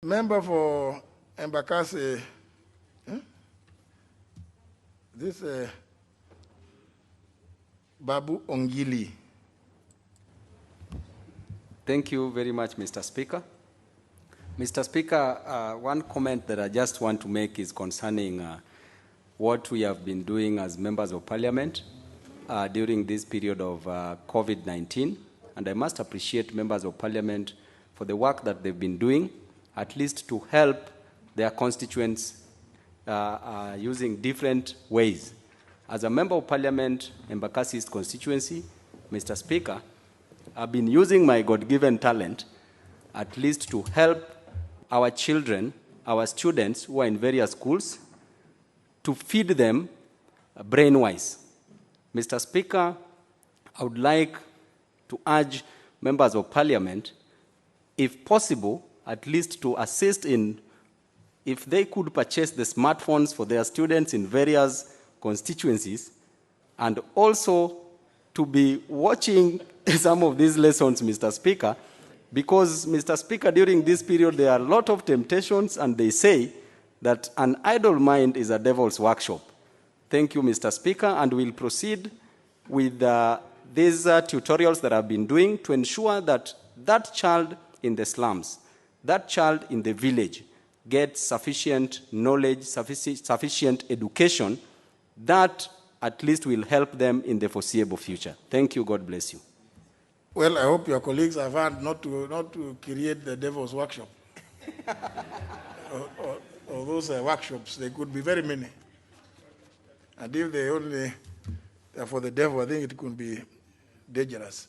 Member for Embakasi, this Babu Ongili. Thank you very much, Mr. Speaker. Mr. Speaker, one comment that I just want to make is concerning what we have been doing as members of Parliament during this period of COVID-19. And I must appreciate members of Parliament for the work that they've been doing, at least to help their constituents using different ways. As a member of Parliament, Embakasi East constituency, Mr. Speaker, I've been using my God-given talent at least to help our children, our students who are in various schools, to feed them brain-wise. Mr. Speaker, I would like to urge members of Parliament, if possible, at least to assist in, if they could purchase the smartphones for their students in various constituencies, and also to be watching some of these lessons, Mr. Speaker, because, Mr. Speaker, during this period there are a lot of temptations, and they say that an idle mind is a devil's workshop. Thank you, Mr. Speaker, and we'll proceed with these tutorials that I've been doing to ensure that that child in the slums, that child in the village gets sufficient knowledge, sufficient education that at least will help them in the foreseeable future. Thank you. God bless you. Well, I hope your colleagues have had not to create the devil's workshop. or those workshops, they could be very many. And if they only are for the devil, I think it could be dangerous.